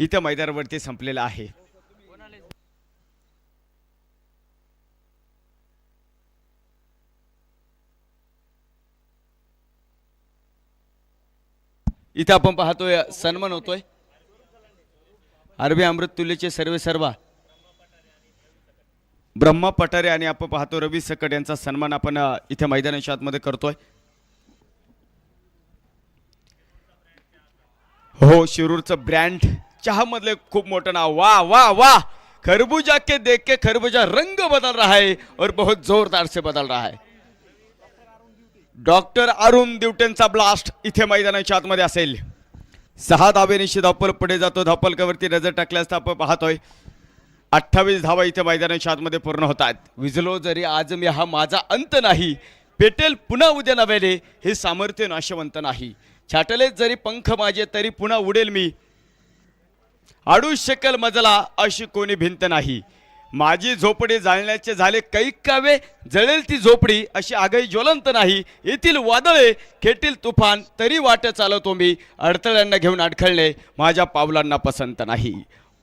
इथे मैदानावरती संपलेला आहे। इथे आपण पाहतोय सन्मान होतोय आरबी अमृततुल्यचे सर्वा ब्रह्मा पठारे आणि आपण पाहतो रवी सकट यांचा सन्मान आपण इथे मैदानाच्या आतमध्ये करतोय। हो शिरूरचं ब्रँड चहा मधले खूप मोठं नाव। वाह वाह वाह, खरबूजा के देख के खरबूजा रंग बदल रहा है और बहुत जोरदार से बदल रहा है। डॉक्टर अरुण दिवटेंचा ब्लास्ट इथे मैदानाच्या आतमध्ये असेल। 6 धावेनिशी धावपल पुढे जातो। धावपलकावरती नजर टाकल्यास आपण पाहतोय 28 धावा इथे मैदानाच्या आतमध्ये पूर्ण होतात। विजलो जरी आज मी हा माझा अंत नाही, पेटेल पुन्हा उद्या नव्याने हे सामर्थ्य नाशवंत नाही। छाटले जरी पंख माझे तरी पुन्हा उडेल मी, आडू शकेल मजला अशी कोणी भिंत नाही। माझी झोपडी जाळण्याचे झाले कैक कावे, जळेल ती झोपडी अशी आगही ज्वलंत नाही। येथील वादळे खेटील तुफान तरी वाट चालवतो मी, अडथळ्यांना घेऊन अडखळणे माझ्या पावलांना पसंत नाही।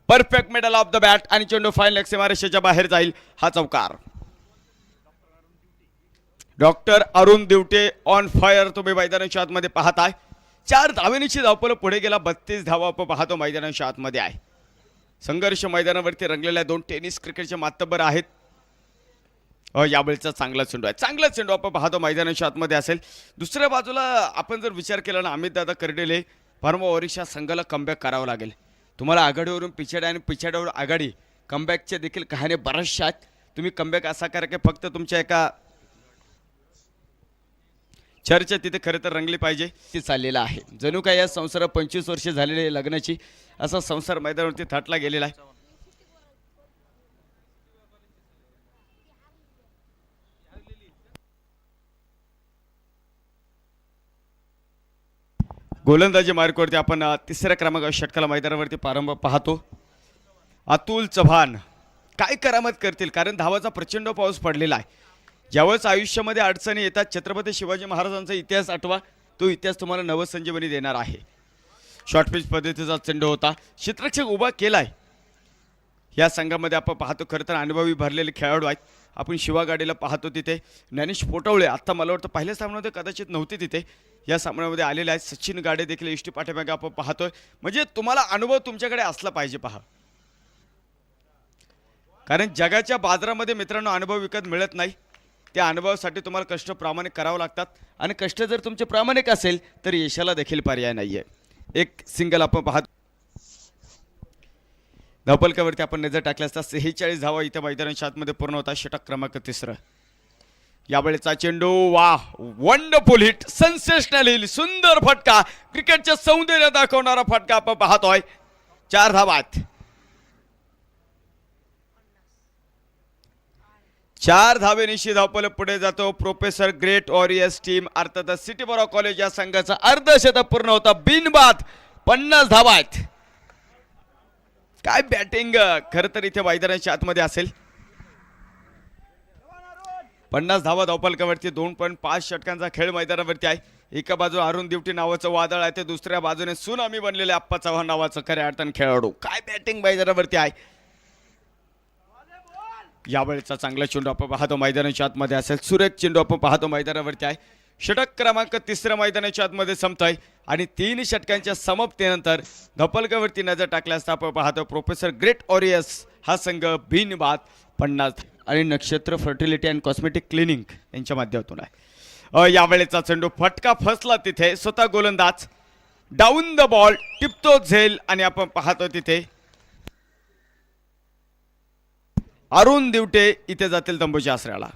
Perfect middle of the bat आणि चेंडू फाईन सीमारेषेच्या बाहेर जाईल। हा चौकार doctor Arun Divate on fire तुम्ही मैदानाच्या आतमध्ये पाहताय। 4 धावेनिशी धावपल पुढे गेला। 32 धावा आपण पाहतो मैदानाच्या आतमध्ये आहे। संघर्ष मैदानावरती रंगलेल्या 2 टेनिस क्रिकेटचे मातब्बर आहेत। यावेळेचा चांगला चेंडू आहे, चांगला चेंडू आपण पाहतो मैदानाच्या आतमध्ये असेल। दुसऱ्या बाजूला आपण जर विचार केला ना अमित दादा कर्डेले फार्मा ओरिशा संघाला कमबॅक करावं लागेल। तुम्हाला आघाडीवरून पिछाड्या आणि पिछाड्यावर आघाडी कमबॅकच्या देखील कहाणी बऱ्याचशा आहेत। तुम्ही कमबॅक असा करा की फक्त तुमच्या एका चर्चा तिथे खरं तर रंगली पाहिजे ती चाललेला आहे। जणू काय या संसार 25 वर्षे झालेले लग्नाची असा संसार मैदानावरती थाटला गेलेला आहे। गोलंदाजी मार्गावरती आपण तिसऱ्या क्रमांकाच्या षटकाला मैदानावरती प्रारंभ पाहतो। अतुल चव्हाण काय करामत करतील, कारण धावाचा प्रचंड पाऊस पडलेला आहे। ज्यावेळेस आयुष्यामध्ये अडचणी येतात छत्रपती शिवाजी महाराजांचा इतिहास आठवा, तो इतिहास तुम्हाला नवसंजीवनी देणार आहे। शॉर्ट पिच पद्धतीचा चेंडू होता, क्षेत्ररक्षक उभा केलाय। या संघामध्ये आपण पाहतो खरं तर अनुभवी भरलेले खेळाडू आहेत। आपण शिवागाडीला पाहतो तिथे ज्ञानेश पोटवळे, आता मला वाटतं पहिल्या सामन्यामध्ये कदाचित नव्हते तिथे, या सामन्यामध्ये आलेले आहेत। सचिन गाडे देखील एसटी पाठीमागे आपण पाहतोय। म्हणजे तुम्हाला अनुभव तुमच्याकडे असला पाहिजे पहा, कारण जगाच्या बाजारामध्ये मित्रांनो अनुभव विकत मिळत नाही। त्या अनुभवासाठी तुम्हाला कष्ट प्रामाणिक करावं लागतात आणि कष्ट जर तुमचे प्रामाणिक असेल तर यशाला देखील पर्याय नाहीये। एक सिंगल आपण पाहतो। धावपलकावरती आपण नजर टाकल्यास 46 धावा इथे मैदानाच्या आतमध्ये पूर्ण होता। षटक क्रमांक 3 यावेळेचा चेंडू, वाह वंडरफुल हिट, सेन्सेशनल हिट, सुंदर फटका, क्रिकेटचे सौंदर्य दाखवणारा फटका आपण पाहतोय। 4 धावात 4 धावेनिशी धावपल पुढे जातो। प्रोफेसर ग्रेट वॉरियर्स टीम अर्थात सिटी बॉरो कॉलेज या संघाचा अर्धशतक पूर्ण होता बिनबाद। 50 धावात काय बॅटिंग खरं तर इथे मैदानाच्या आतमध्ये असेल। 50 धावा धावपलकावरती 2.5 षटकांचा खेळ मैदानावरती आहे। एका बाजूला अरुण दिवटी नावाचं वादळ आहे, ते दुसऱ्या बाजूने सुनामी बनलेले अप्पा चव्हाण नावाचं खऱ्या अर्थाने खेळाडू। काय बॅटिंग मैदानावरती आहे। यावेळेचा चांगला चेंडू आपण पाहतो मैदानाच्या आतमध्ये असेल। सुरेख चेंडू आपण पाहतो मैदानावरती आहे। षटक क्रमांक 3 मैदानाच्या आतमध्ये संपतोय आणि 3 षटकांच्या समाप्तीनंतर धपलकावरती नजर टाकल्यास आपण पाहतो प्रोफेसर ग्रेट वॉरियर्स हा संघ बिनबाद 50 आणि नक्षत्र फर्टिलिटी अँड कॉस्मेटिक क्लिनिक यांच्या माध्यमातून आहे। यावेळेचा चेंडू फटका फसला तिथे, स्वतः गोलंदाज डाऊन द बॉल टिपतो झेल आणि आपण पाहतो तिथे अरुण दिवटे इथे जातील तंबूच्या आसऱ्याला।